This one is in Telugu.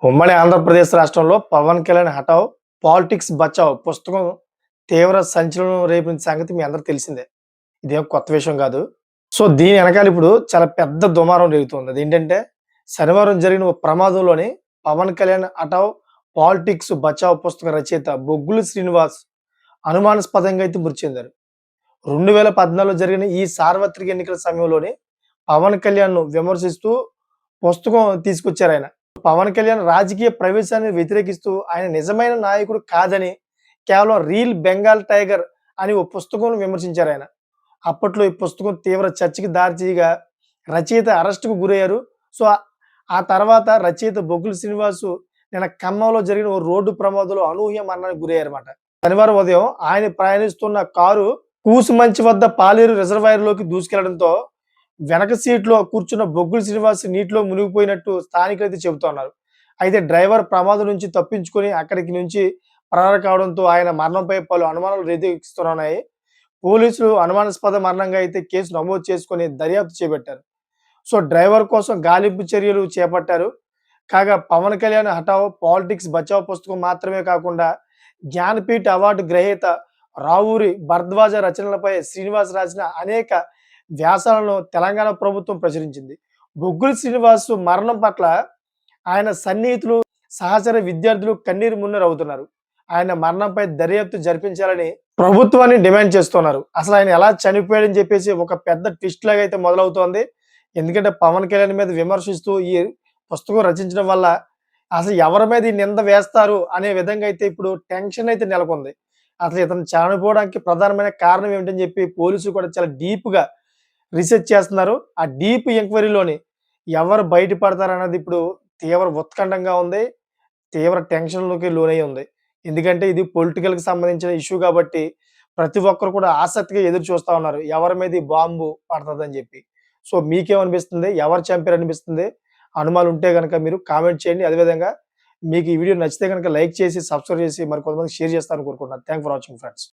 ఉమ్మడి ఆంధ్రప్రదేశ్ రాష్ట్రంలో 'పవన్ కళ్యాణ్ హఠావ్ పాలిటిక్స్ బచావ్' పుస్తకం తీవ్ర సంచలనం రేపిన సంగతి మీ అందరికి తెలిసిందే. ఇదేం కొత్త విషయం కాదు. సో, దీని ఎనకాల ఇప్పుడు చాలా పెద్ద దుమారం రేగుతుంది. అదేంటంటే, శనివారం జరిగిన ఓ ప్రమాదంలోని 'పవన్ కళ్యాణ్ హఠావ్ పాలిటిక్స్ బచావ్' పుస్తక రచయిత బొగ్గుల శ్రీనివాస్ అనుమానాస్పదంగా అయితే మృతి చెందారు. 2014లో జరిగిన ఈ సార్వత్రిక ఎన్నికల సమయంలోనే పవన్ కళ్యాణ్‌ను విమర్శిస్తూ పుస్తకం తీసుకొచ్చారాయన. పవన్ కళ్యాణ్ రాజకీయ ప్రవేశాన్ని వ్యతిరేకిస్తూ ఆయన నిజమైన నాయకుడు కాదని, కేవలం రీల్ బెంగాల్ టైగర్ అని ఓ పుస్తకంలో విమర్శించారాయన. అప్పట్లో ఈ పుస్తకం తీవ్ర చర్చకి దారితీయగా రచయిత అరెస్ట్‌కు గురయ్యారు. సో, ఆ తర్వాత రచయిత బొగ్గుల శ్రీనివాసు నిన్న ఖమ్మంలో జరిగిన ఓ రోడ్డు ప్రమాదంలో అనూహ్య మరణానికి గురయ్యారన్నమాట. శనివారం ఉదయం ఆయన ప్రయాణిస్తున్న కారు కూసుమంచి వద్ద పాలేరు రిజర్వాయర్‌లోకి దూసుకెళ్లడంతో వెనక సీట్‌లో కూర్చున్న బొగ్గుల శ్రీనివాస్ నీటిలో మునిగిపోయినట్టు స్థానికులైతే చెబుతున్నారు. అయితే డ్రైవర్ ప్రమాదం నుంచి తప్పించుకొని అక్కడికి నుంచి పరారు కావడంతో ఆయన మరణంపై పలు అనుమానాలు రేకెత్తిస్తున్నాయి. పోలీసులు అనుమానాస్పద మరణంగా అయితే కేసు నమోదు చేసుకొని దర్యాప్తు చేపట్టారు. సో, డ్రైవర్ కోసం గాలింపు చర్యలు చేపట్టారు. కాగా పవన్ కళ్యాణ్ హఠావ్ పాలిటిక్స్ బచావ్ పుస్తకం మాత్రమే కాకుండా జ్ఞానపీఠ అవార్డు గ్రహీత రావూరి భరద్వాజ రచనలపై శ్రీనివాస్ రాసిన అనేక వ్యాసాలను తెలంగాణ ప్రభుత్వం ప్రచురించింది. బొగ్గుల శ్రీనివాస్ మరణం పట్ల ఆయన సన్నిహితులు, సహచర విద్యార్థులు కన్నీరు మున్నీరవుతున్నారు. ఆయన మరణంపై దర్యాప్తు జరిపించాలని ప్రభుత్వాన్ని డిమాండ్ చేస్తున్నారు. అసలు ఆయన ఎలా చనిపోయాడని చెప్పేసి ఒక పెద్ద ట్విస్ట్ లాగా అయితే మొదలవుతోంది. ఎందుకంటే పవన్ కళ్యాణ్ మీద విమర్శిస్తూ ఈ పుస్తకం రచించడం వల్ల అసలు ఎవరి మీద ఈ నింద వేస్తారు అనే విధంగా అయితే ఇప్పుడు టెన్షన్ అయితే నెలకొంది. అసలు ఇతను చనిపోవడానికి ప్రధానమైన కారణం ఏమిటని చెప్పి పోలీసులు కూడా చాలా డీప్‌గా రీసెర్చ్ చేస్తున్నారు. ఆ డీప్ ఎంక్వైరీలోని ఎవరు బయటపడతారన్నది ఇప్పుడు తీవ్ర ఉత్కంఠంగా ఉంది. తీవ్ర టెన్షన్‌లోకి లోనై ఉంది. ఎందుకంటే ఇది పొలిటికల్‌కి సంబంధించిన ఇష్యూ కాబట్టి ప్రతి ఒక్కరు కూడా ఆసక్తిగా ఎదురు చూస్తా ఉన్నారు. ఎవరి మీద ఈ బాంబు పడతదని చెప్పి. సో, మీకేమనిపిస్తుంది? ఎవరు చంపారనిపిస్తుంది? అనుమానాలు ఉంటే గనక మీరు కామెంట్ చేయండి. అదేవిధంగా మీకు ఈ వీడియో నచ్చితే గనక లైక్ చేసి, సబ్స్క్రైబ్ చేసి మరి కొంతమందికి షేర్ చేస్తారని కోరుకుంటున్నాను. Thank for watching friends.